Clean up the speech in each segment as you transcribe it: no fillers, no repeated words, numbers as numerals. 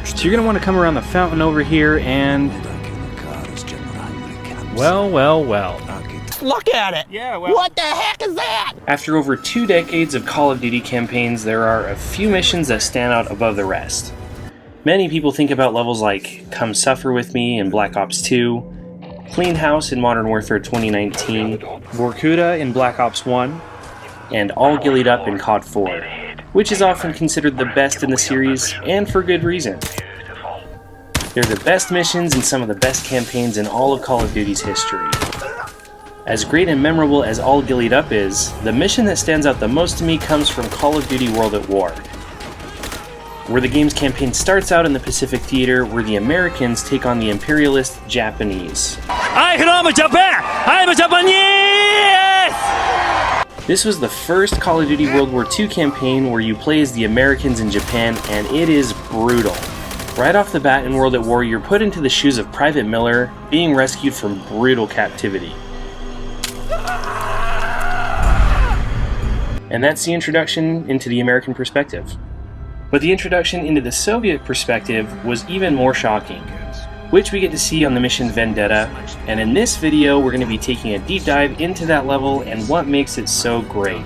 So you're going to want to come around the fountain over here and... well. Look at it! Yeah, well... what the heck is that? After over 2 decades of Call of Duty campaigns, there are a few missions that stand out above the rest. Many people think about levels like Come Suffer With Me in Black Ops 2, Clean House in Modern Warfare 2019, Vorkuta in Black Ops 1, and All Gillied Up in COD 4, which is often considered the best in the series, and for good reason. They're the best missions and some of the best campaigns in all of Call of Duty's history. As great and memorable as All Gillied Up is, the mission that stands out the most to me comes from Call of Duty World at War, where the game's campaign starts out in the Pacific Theater, where the Americans take on the imperialist Japanese. I am Japan! I am Japanese! This was the first Call of Duty World War II campaign where you play as the Americans in Japan, and it is brutal. Right off the bat in World at War, you're put into the shoes of Private Miller, being rescued from brutal captivity. And that's the introduction into the American perspective. But the introduction into the Soviet perspective was even more shocking, which we get to see on the mission Vendetta, and in this video we're going to be taking a deep dive into that level and what makes it so great.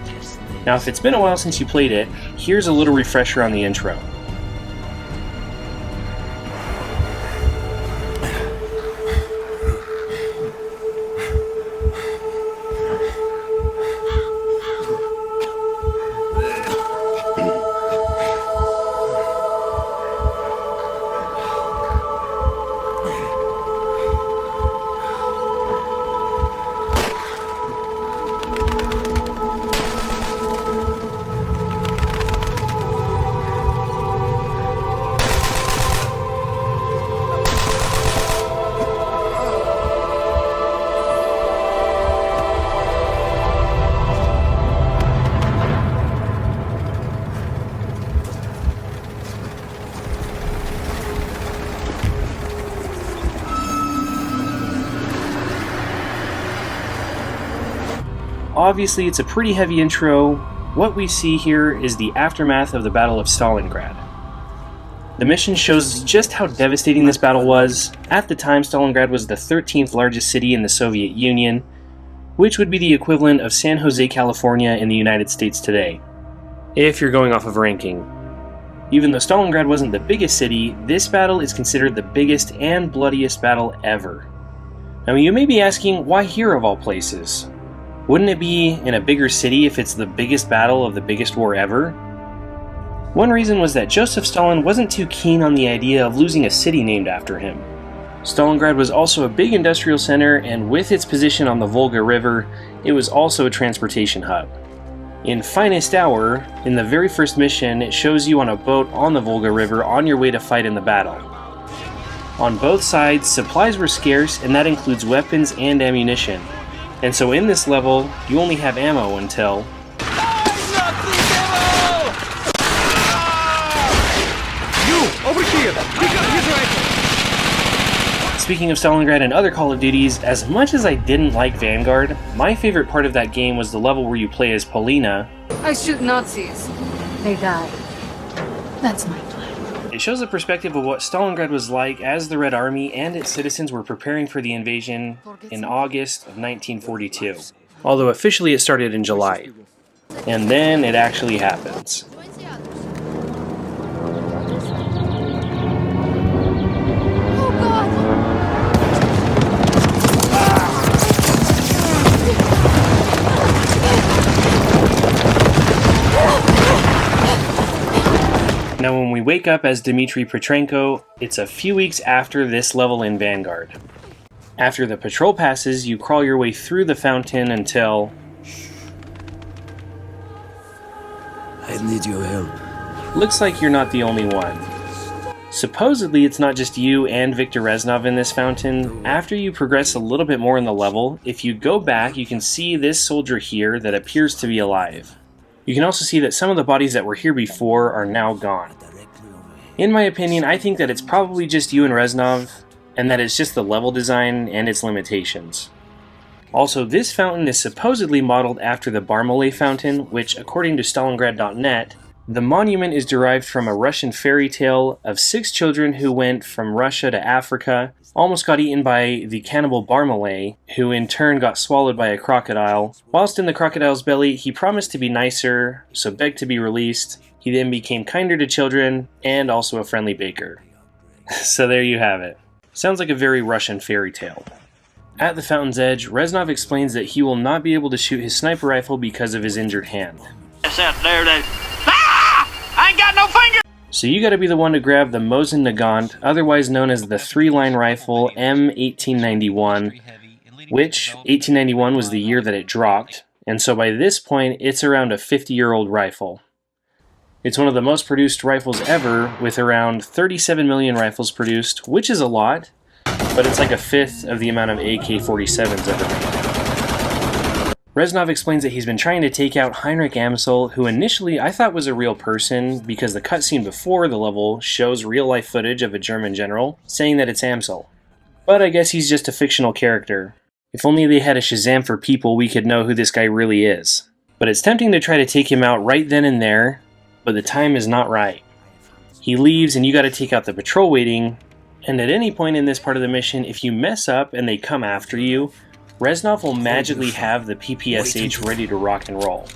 Now if it's been a while since you played it, here's a little refresher on the intro. Obviously, it's a pretty heavy intro. What we see here is the aftermath of the Battle of Stalingrad. The mission shows just how devastating this battle was. At the time, Stalingrad was the 13th largest city in the Soviet Union, which would be the equivalent of San Jose, California in the United States today, if you're going off of ranking. Even though Stalingrad wasn't the biggest city, this battle is considered the biggest and bloodiest battle ever. Now you may be asking, why here of all places? Wouldn't it be in a bigger city if it's the biggest battle of the biggest war ever? One reason was that Joseph Stalin wasn't too keen on the idea of losing a city named after him. Stalingrad was also a big industrial center, and with its position on the Volga River, it was also a transportation hub. In Finest Hour, in the very first mission, it shows you on a boat on the Volga River on your way to fight in the battle. On both sides, supplies were scarce, and that includes weapons and ammunition. And so in this level, you only have ammo until... You, over here! Pick up his rifle! Speaking of Stalingrad and other Call of Duties, as much as I didn't like Vanguard, my favorite part of that game was the level where you play as Polina. I shoot Nazis. They die. That's my plan. It shows the perspective of what Stalingrad was like as the Red Army and its citizens were preparing for the invasion in August of 1942. Although officially it started in July. And then it actually happens. Now when we wake up as Dmitry Petrenko, it's a few weeks after this level in Vanguard. After the patrol passes, you crawl your way through the fountain until... I need your help. Looks like you're not the only one. Supposedly it's not just you and Viktor Reznov in this fountain. After you progress a little bit more in the level, if you go back you can see this soldier here that appears to be alive. You can also see that some of the bodies that were here before are now gone. In my opinion, I think that it's probably just you and Reznov, and that it's just the level design and its limitations. Also, this fountain is supposedly modeled after the Barmole fountain, which according to Stalingrad.net, The monument is derived from a Russian fairy tale of 6 children who went from Russia to Africa, almost got eaten by the cannibal Barmalay, who in turn got swallowed by a crocodile. Whilst in the crocodile's belly, he promised to be nicer, so begged to be released. He then became kinder to children, and also a friendly baker. So there you have it. Sounds like a very Russian fairy tale. At the fountain's edge, Reznov explains that he will not be able to shoot his sniper rifle because of his injured hand. I ain't got no finger! So you gotta be the one to grab the Mosin Nagant, otherwise known as the 3-line rifle M1891, which 1891 was the year that it dropped, and so by this point it's around a 50-year-old rifle. It's one of the most produced rifles ever, with around 37 million rifles produced, which is a lot, but it's like a fifth of the amount of AK-47s ever made. Reznov explains that he's been trying to take out Heinrich Amsel, who initially I thought was a real person because the cutscene before the level shows real-life footage of a German general saying that it's Amsel. But I guess he's just a fictional character. If only they had a Shazam for people, we could know who this guy really is. But it's tempting to try to take him out right then and there, but the time is not right. He leaves and you gotta take out the patrol waiting, and at any point in this part of the mission, if you mess up and they come after you, Reznov will magically have the PPSH ready to rock and roll.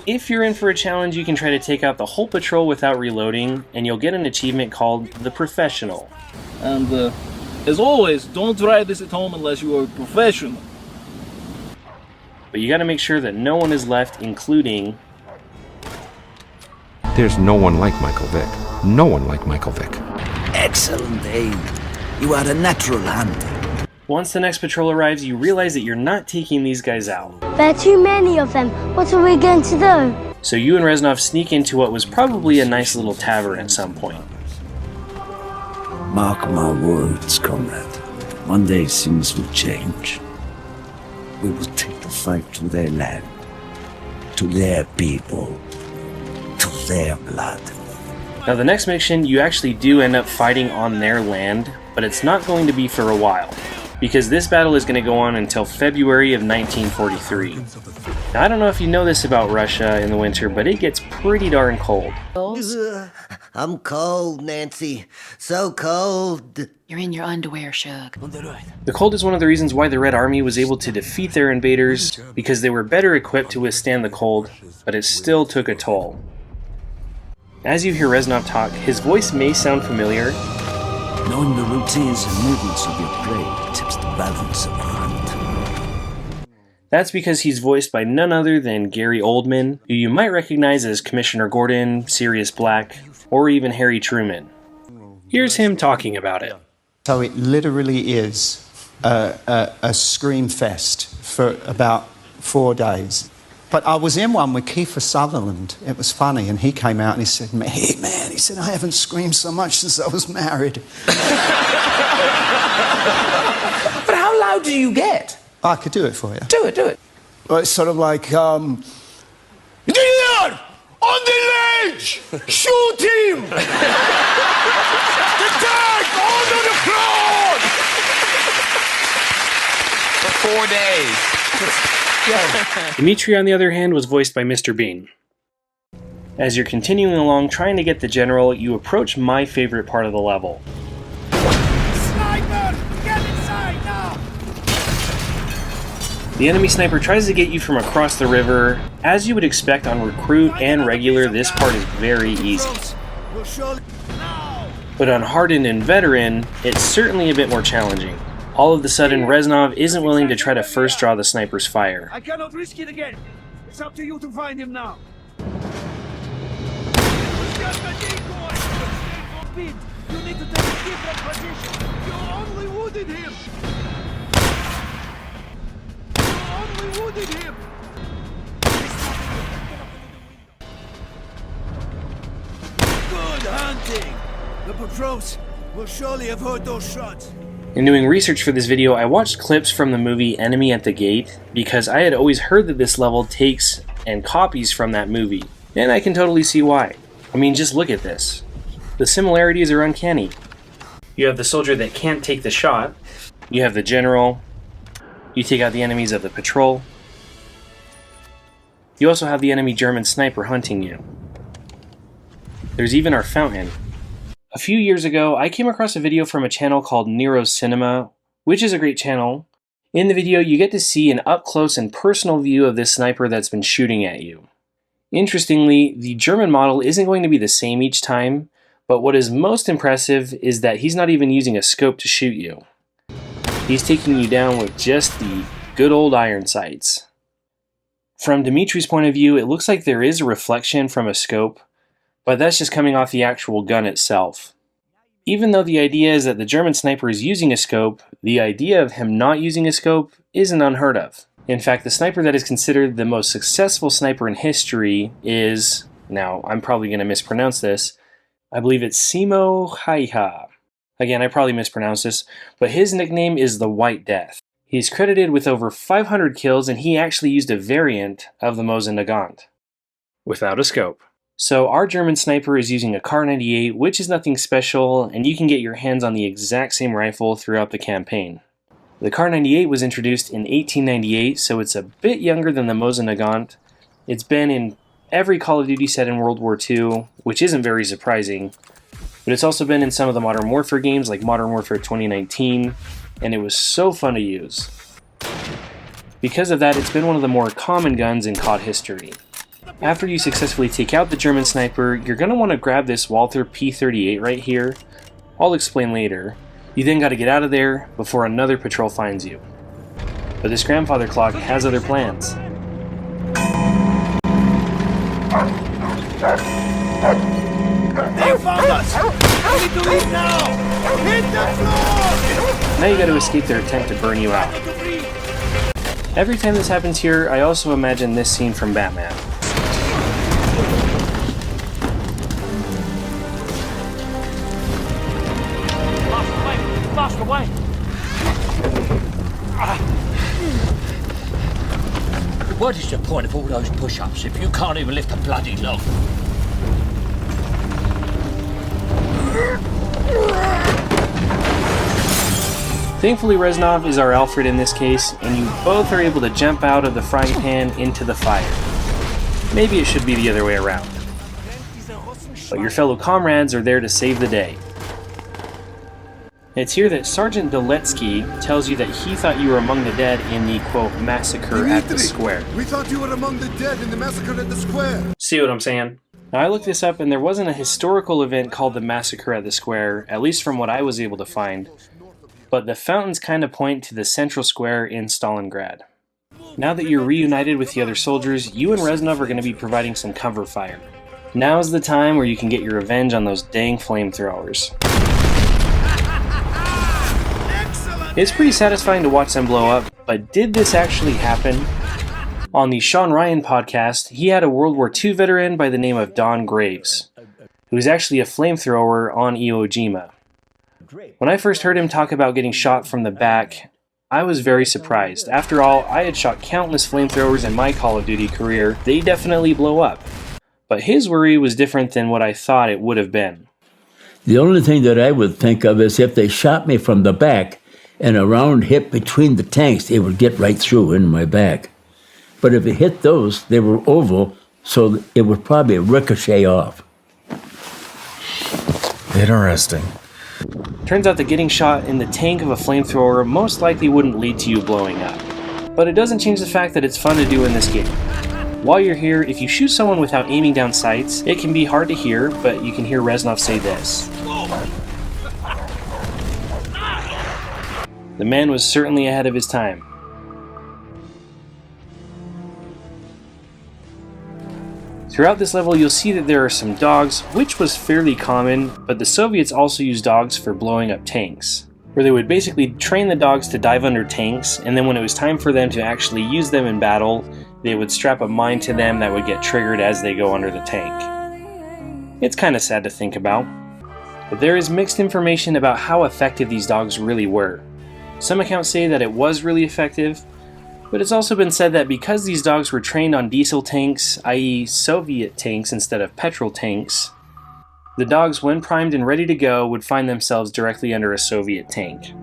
If you're in for a challenge, you can try to take out the whole patrol without reloading, and you'll get an achievement called the Professional. And as always, don't try this at home unless you are a professional. But you gotta make sure that no one is left, including... There's no one like Michael Vick. No one like Michael Vick. Excellent aim. You are a natural hunter. Once the next patrol arrives, you realize that you're not taking these guys out. There are too many of them. What are we going to do? So you and Reznov sneak into what was probably a nice little tavern at some point. Mark my words, comrade. One day things will change. We will take the fight to their land, to their people, to their blood. Now the next mission, you actually do end up fighting on their land, but it's not going to be for a while, because this battle is going to go on until February of 1943. Now I don't know if you know this about Russia in the winter, but it gets pretty darn cold. I'm cold, Nancy. So cold. You're in your underwear, Shug. The cold is one of the reasons why the Red Army was able to defeat their invaders, because they were better equipped to withstand the cold, but it still took a toll. As you hear Reznov talk, his voice may sound familiar. Knowing the routines and movements of your prey tips the balance of the hunt. That's because he's voiced by none other than Gary Oldman, who you might recognize as Commissioner Gordon, Sirius Black, or even Harry Truman. Here's him talking about it. So it literally is a scream fest for about 4 days. But I was in one with Kiefer Sutherland. It was funny, and he came out and he said, "Hey, man," he said, "I haven't screamed so much since I was married." But how loud do you get? I could do it for you. Do it. Well, it's sort of like, There! On the ledge! Shoot him! The tank! On the ground! For 4 days. Dimitri, on the other hand, was voiced by Mr. Bean. As you're continuing along trying to get the general, you approach my favorite part of the level. Sniper! Get inside now! The enemy sniper tries to get you from across the river. As you would expect on Recruit and Regular, this part is very easy. But on Hardened and Veteran, it's certainly a bit more challenging. All of a sudden, Reznov isn't willing to try to first draw the sniper's fire. I cannot risk it again. It's up to you to find him now. You need to take a different position. You only wounded him. Good hunting! The patrols will surely have heard those shots. In doing research for this video, I watched clips from the movie Enemy at the Gate because I had always heard that this level takes and copies from that movie, and I can totally see why. I mean, just look at this. The similarities are uncanny. You have the soldier that can't take the shot, you have the general, you take out the enemies of the patrol, You also have the enemy German sniper hunting you. There's even our fountain. A few years ago, I came across a video from a channel called Nero's Cinema, which is a great channel. In the video, you get to see an up-close and personal view of this sniper that's been shooting at you. Interestingly, the German model isn't going to be the same each time, but what is most impressive is that he's not even using a scope to shoot you. He's taking you down with just the good old iron sights. From Dimitri's point of view, it looks like there is a reflection from a scope, but that's just coming off the actual gun itself. Even though the idea is that the German sniper is using a scope, the idea of him not using a scope isn't unheard of. In fact, the sniper that is considered the most successful sniper in history is, now I'm probably going to mispronounce this, I believe it's Simo Haiha. Again, I probably mispronounced this, but his nickname is the White Death. He's credited with over 500 kills, and he actually used a variant of the Mosin Nagant, without a scope. So our German sniper is using a Kar 98, which is nothing special, and you can get your hands on the exact same rifle throughout the campaign. The Kar 98 was introduced in 1898, so it's a bit younger than the Mosin Nagant. It's been in every Call of Duty set in World War II, which isn't very surprising, but it's also been in some of the Modern Warfare games like Modern Warfare 2019, and it was so fun to use. Because of that, it's been one of the more common guns in COD history. After you successfully take out the German sniper, you're going to want to grab this Walther P38 right here. I'll explain later. You then got to get out of there before another patrol finds you. But this grandfather clock has other plans. They found us! We need to leave now! Hit the floor! Now you got to escape their attempt to burn you out. Every time this happens here, I also imagine this scene from Batman. Blast away! What is the point of all those push-ups if you can't even lift a bloody log? Thankfully, Reznov is our Alfred in this case, and you both are able to jump out of the frying pan into the fire. Maybe it should be the other way around. But your fellow comrades are there to save the day. It's here that Sergeant Doletsky tells you that he thought you were among the dead in the, quote, massacre at the square. We thought you were among the dead in the massacre at the square. See what I'm saying? Now, I looked this up, and there wasn't a historical event called the massacre at the square, at least from what I was able to find. But the fountains kind of point to the central square in Stalingrad. Now that you're reunited with the other soldiers, you and Reznov are going to be providing some cover fire. Now's the time where you can get your revenge on those dang flamethrowers. It's pretty satisfying to watch them blow up, but did this actually happen? On the Sean Ryan podcast, he had a World War II veteran by the name of Don Graves, who was actually a flamethrower on Iwo Jima. When I first heard him talk about getting shot from the back, I was very surprised. After all, I had shot countless flamethrowers in my Call of Duty career. They definitely blow up. But his worry was different than what I thought it would have been. The only thing that I would think of is if they shot me from the back and a round hit between the tanks, it would get right through in my back. But if it hit those, they were oval, so it would probably ricochet off. Interesting. Turns out that getting shot in the tank of a flamethrower most likely wouldn't lead to you blowing up. But it doesn't change the fact that it's fun to do in this game. While you're here, if you shoot someone without aiming down sights, it can be hard to hear, but you can hear Reznov say this. The man was certainly ahead of his time. Throughout this level, you'll see that there are some dogs, which was fairly common, but the Soviets also used dogs for blowing up tanks, where they would basically train the dogs to dive under tanks, and then when it was time for them to actually use them in battle, they would strap a mine to them that would get triggered as they go under the tank. It's kind of sad to think about, but there is mixed information about how effective these dogs really were. Some accounts say that it was really effective, but it's also been said that because these dogs were trained on diesel tanks, i.e. Soviet tanks instead of petrol tanks, the dogs, when primed and ready to go, would find themselves directly under a Soviet tank.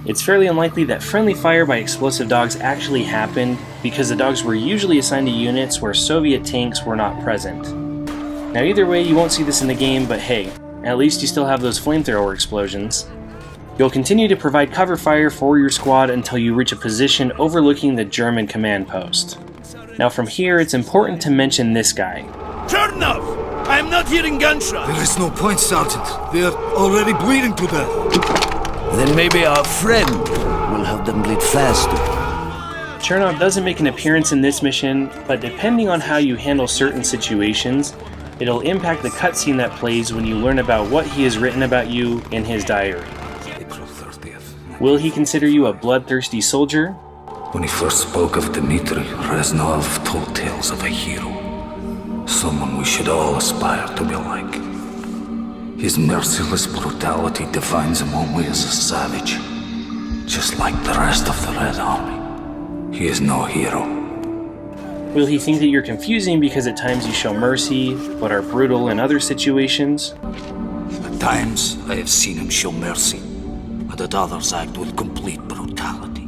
It's fairly unlikely that friendly fire by explosive dogs actually happened, because the dogs were usually assigned to units where Soviet tanks were not present. Now either way, you won't see this in the game, but hey, at least you still have those flamethrower explosions. You'll continue to provide cover fire for your squad until you reach a position overlooking the German command post. Now from here, it's important to mention this guy. Chernov! I am not hearing gunshots! There is no point, Sergeant. They are already bleeding to death. Then maybe our friend will help them bleed faster. Chernov doesn't make an appearance in this mission, but depending on how you handle certain situations, it'll impact the cutscene that plays when you learn about what he has written about you in his diary. April 30th. Will he consider you a bloodthirsty soldier? When he first spoke of Dmitri, Reznov told tales of a hero. Someone we should all aspire to be like. His merciless brutality defines him only as a savage. Just like the rest of the Red Army. He is no hero. Will he think that you're confusing because at times you show mercy, but are brutal in other situations? At times, I have seen him show mercy, but at others act with complete brutality.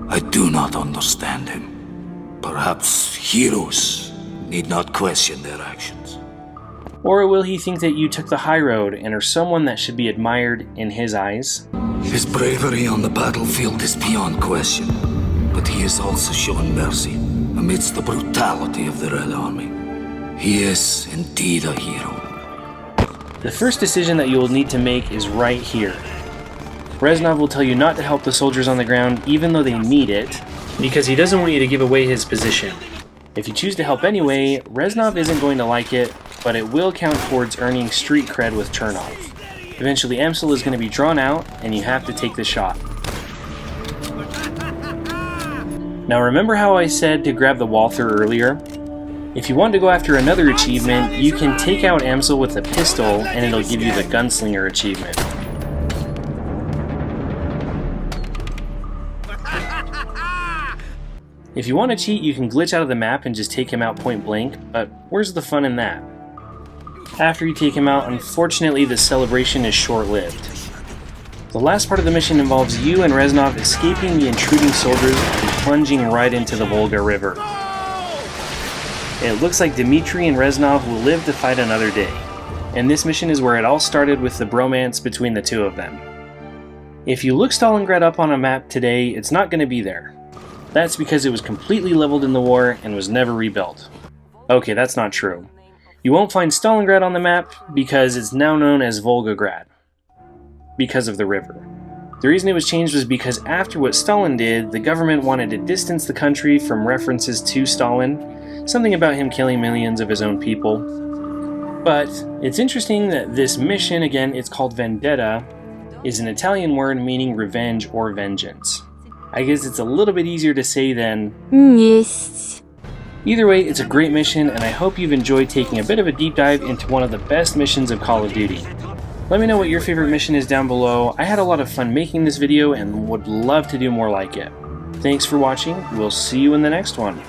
I do not understand him. Perhaps heroes need not question their actions. Or will he think that you took the high road and are someone that should be admired in his eyes? His bravery on the battlefield is beyond question, but he has also shown mercy amidst the brutality of the Red Army. He is indeed a hero. The first decision that you will need to make is right here. Reznov will tell you not to help the soldiers on the ground even though they need it, because he doesn't want you to give away his position. If you choose to help anyway, Reznov isn't going to like it, but it will count towards earning street cred with Chernov. Eventually Amsel is going to be drawn out, and you have to take the shot. Now remember how I said to grab the Walther earlier? If you want to go after another achievement, you can take out Amsel with a pistol, and it'll give you the Gunslinger achievement. If you want to cheat, you can glitch out of the map and just take him out point blank, but where's the fun in that? After you take him out, unfortunately the celebration is short-lived. The last part of the mission involves you and Reznov escaping the intruding soldiers and plunging right into the Volga River. It looks like Dmitri and Reznov will live to fight another day, and this mission is where it all started with the bromance between the two of them. If you look Stalingrad up on a map today, it's not going to be there. That's because it was completely leveled in the war and was never rebuilt. Okay, that's not true. You won't find Stalingrad on the map because it's now known as Volgograd, because of the river. The reason it was changed was because after what Stalin did, the government wanted to distance the country from references to Stalin, something about him killing millions of his own people. But it's interesting that this mission, again, it's called Vendetta, is an Italian word meaning revenge or vengeance. I guess it's a little bit easier to say than Yes. Either way, it's a great mission, and I hope you've enjoyed taking a bit of a deep dive into one of the best missions of Call of Duty. Let me know what your favorite mission is down below. I had a lot of fun making this video and would love to do more like it. Thanks for watching. We'll see you in the next one.